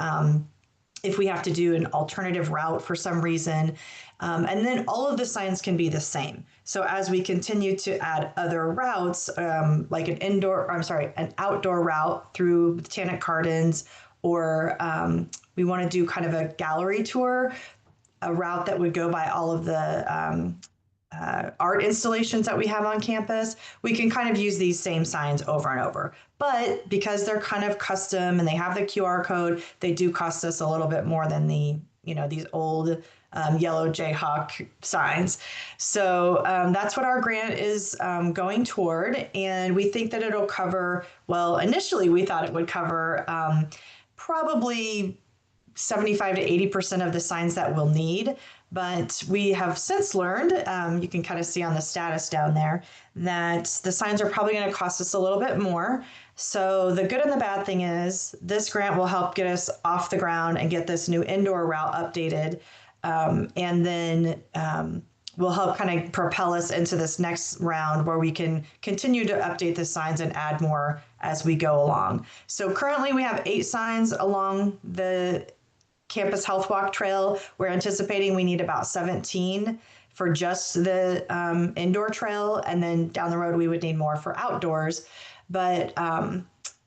if we have to do an alternative route for some reason. And then all of the signs can be the same. So as we continue to add other routes, like an outdoor route through Botanic Gardens, or we want to do kind of a gallery tour, a route that would go by all of the art installations that we have on campus, we can kind of use these same signs over and over. But because they're kind of custom and they have the QR code, they do cost us a little bit more than these old yellow Jayhawk signs. So that's what our grant is going toward. And we think that it'll cover, well, initially we thought it would cover probably 75 to 80% of the signs that we'll need. But we have since learned, you can kind of see on the status down there, that the signs are probably going to cost us a little bit more. So the good and the bad thing is this grant will help get us off the ground and get this new indoor route updated. And then will help kind of propel us into this next round where we can continue to update the signs and add more as we go along. So currently we have 8 signs along the Campus Health Walk Trail. We're anticipating we need about 17 for just the indoor trail, and then down the road we would need more for outdoors. But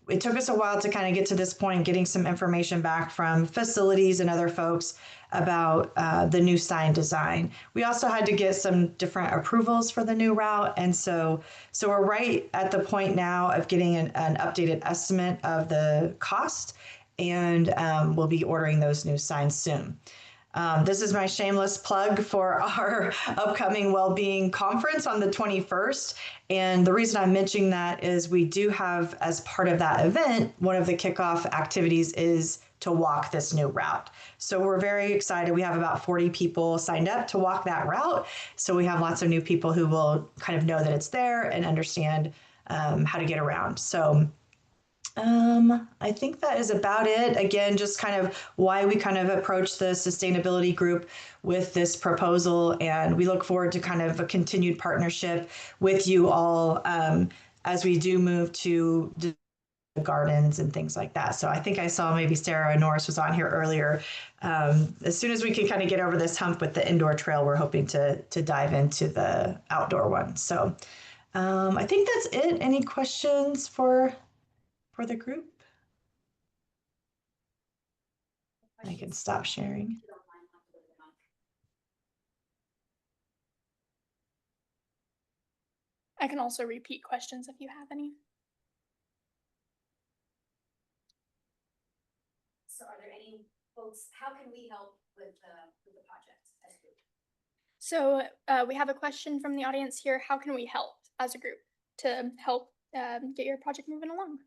it took us a while to kind of get to this point, getting some information back from facilities and other folks about the new sign design. We also had to get some different approvals for the new route, and so we're right at the point now of getting an updated estimate of the cost, and we'll be ordering those new signs soon. This is my shameless plug for our upcoming well-being conference on the 21st. And the reason I'm mentioning that is we do have, as part of that event, one of the kickoff activities is to walk this new route. So we're very excited. We have about 40 people signed up to walk that route. So we have lots of new people who will kind of know that it's there and understand how to get around. So I think that is about it. Again, just kind of why we kind of approached the sustainability group with this proposal. And we look forward to kind of a continued partnership with you all as we do move to the gardens and things like that. So I think I saw maybe Sarah Norris was on here earlier. As soon as we can kind of get over this hump with the indoor trail, we're hoping to dive into the outdoor one. So I think that's it. Any questions for the group? I can stop sharing.
I can also repeat questions if you have any.
So are there any folks, how can we help with the project as a group?
So we have a question from the audience here. How can we help as a group to help get your project moving along?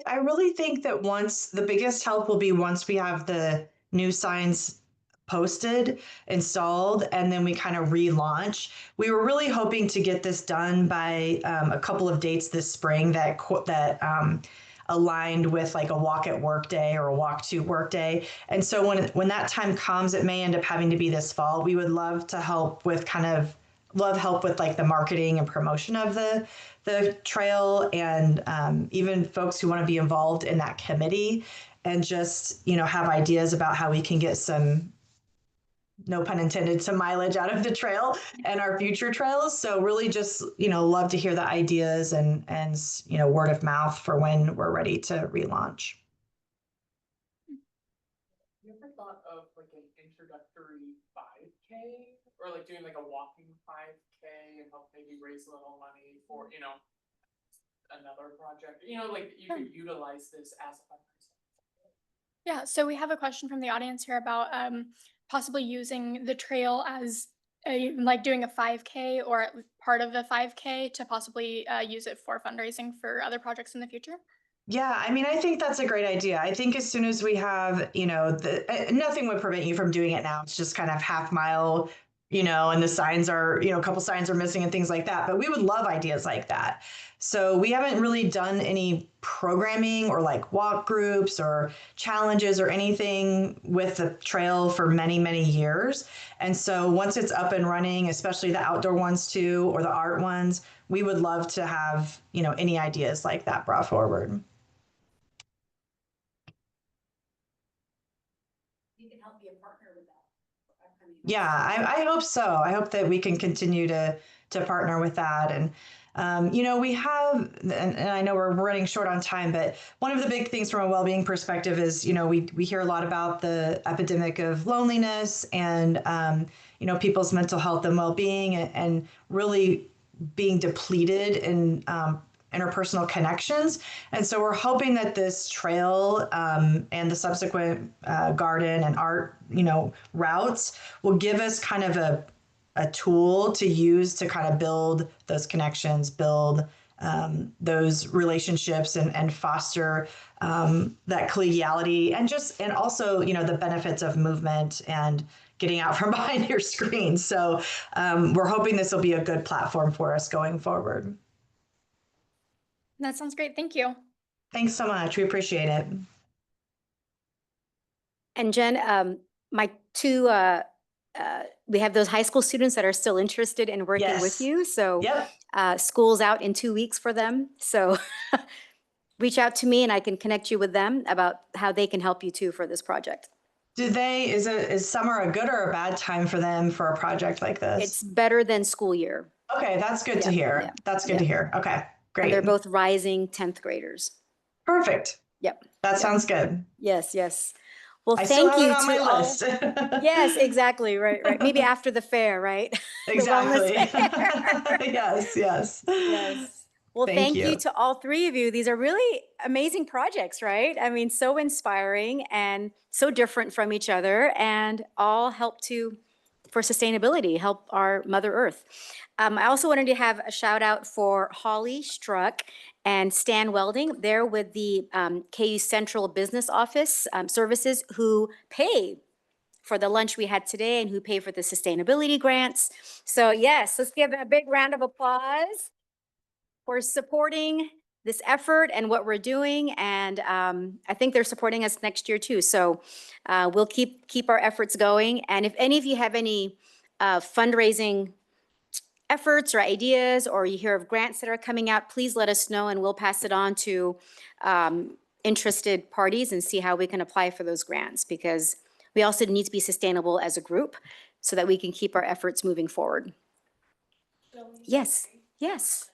I really think that the biggest help will be once we have the new signs posted, installed, and then we kind of relaunch. We were really hoping to get this done by a couple of dates this spring that aligned with like a walk at work day or a walk to work day. And so when that time comes, it may end up having to be this fall. We would love to help with help with like the marketing and promotion of the trail, and even folks who want to be involved in that committee and just, have ideas about how we can get some, no pun intended, some mileage out of the trail and our future trails. So really just, love to hear the ideas and word of mouth for when we're ready to relaunch.
You ever thought of like an introductory 5K or like doing like a walking 5K and help maybe raise a little money for, another project? Like you could utilize this as a fundraiser.
Yeah, so we have a question from the audience here about possibly using the trail as like doing a 5K or part of the 5K to possibly use it for fundraising for other projects in the future.
Yeah, I mean, I think that's a great idea. I think as soon as we have, nothing would prevent you from doing it now. It's just kind of half mile, and the signs are, a couple signs are missing and things like that. But we would love ideas like that. So we haven't really done any programming or like walk groups or challenges or anything with the trail for many, many years. And so once it's up and running, especially the outdoor ones too, or the art ones, we would love to have, any ideas like that brought forward.
You can help be a partner with that.
Yeah, I hope so. I hope that we can continue to partner with that. And you know, we have, and I know we're running short on time, but one of the big things from a well-being perspective is, you know, we hear a lot about the epidemic of loneliness and you know, people's mental health and well-being, and really being depleted in interpersonal connections. And so we're hoping that this trail and the subsequent garden and art, you know, routes will give us kind of a tool to use to kind of build those connections, build those relationships, and foster that collegiality, and also, you know, the benefits of movement and getting out from behind your screen. So we're hoping this will be a good platform for us going forward.
That sounds great. Thank you.
Thanks so much. We appreciate it.
And Jen, my two, we have those high school students that are still interested in working with
Yes.
you. So
Yep.
school's out in 2 weeks for them. So reach out to me and I can connect you with them about how they can help you too for this project.
Is summer a good or a bad time for them for a project like this?
It's better than school year.
Okay, that's good to
Yeah,
hear.
yeah,
That's good
yeah.
to hear. Okay,
And
great.
they're both rising 10th graders.
Perfect.
Yep.
That
yep.
sounds good.
Yes, yes. Well,
I still
thank
have
you
it on
to
my
all.
list.
Yes, exactly. Right, right. Maybe after the fair, right?
Exactly.
The wellness fair.
Yes, yes.
Yes. Well, thank you to all three of you. These are really amazing projects, right? I mean, so inspiring and so different from each other, and all help for sustainability, help our Mother Earth. I also wanted to have a shout out for Holly Struck and Stan Welding. They're with the KU Central Business Office Services, who pay for the lunch we had today and who pay for the sustainability grants. So yes, let's give a big round of applause for supporting this effort and what we're doing. And I think they're supporting us next year too. So we'll keep our efforts going. And if any of you have any fundraising efforts or ideas, or you hear of grants that are coming out, please let us know and we'll pass it on to interested parties and see how we can apply for those grants, because we also need to be sustainable as a group so that we can keep our efforts moving forward. Yes, yes.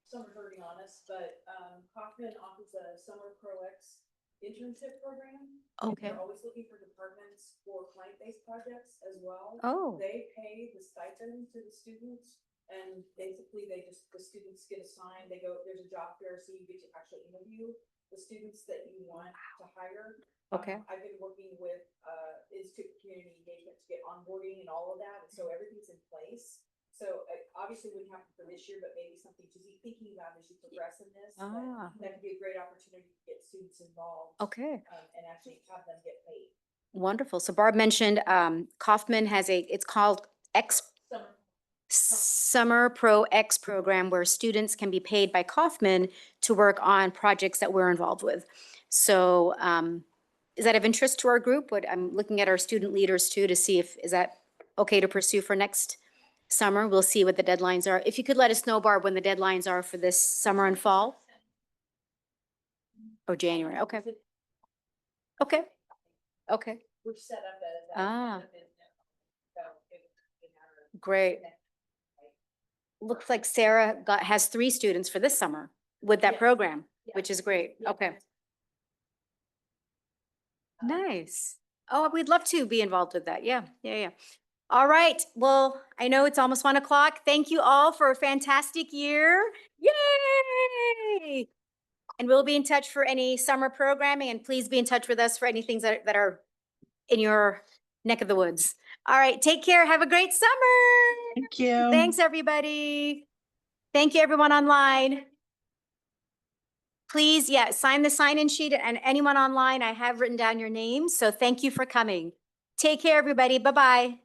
Summer, to be honest, but Kaufman offers a summer ProX internship program.
Okay.
They're always looking for departments for client-based projects as well.
Oh.
They pay the stipend to the students, and basically the students get assigned, there's a job fair, so you get to actually interview the students that you want to hire.
Okay.
I've been working with Institute for Community Engagement to get onboarding and all of that, and so everything's in place. So obviously wouldn't happen for this year, but maybe something to be thinking about as you progress in this.
Ah.
That could be a great opportunity to get students involved.
Okay.
And actually have them get paid.
Wonderful. So Barb mentioned Kaufman has it's called Summer Pro X program, where students can be paid by Kaufman to work on projects that we're involved with. So is that of interest to our group? I'm looking at our student leaders too to see is that okay to pursue for next summer. We'll see what the deadlines are. If you could let us know, Barb, when the deadlines are for this summer and fall. Oh, January. Okay. Okay. Okay.
We're set up as
Ah. Great. Looks like Sarah has 3 students for this summer with that program, which is great. Okay. Nice. Oh, we'd love to be involved with that. Yeah, yeah, yeah. All right. Well, I know it's almost 1 o'clock. Thank you all for a fantastic year. Yay! And we'll be in touch for any summer programming, and please be in touch with us for any things that are in your neck of the woods. All right. Take care. Have a great summer.
Thank you.
Thanks, everybody. Thank you, everyone online. Please, sign the sign-in sheet, and anyone online, I have written down your names. So thank you for coming. Take care, everybody. Bye-bye.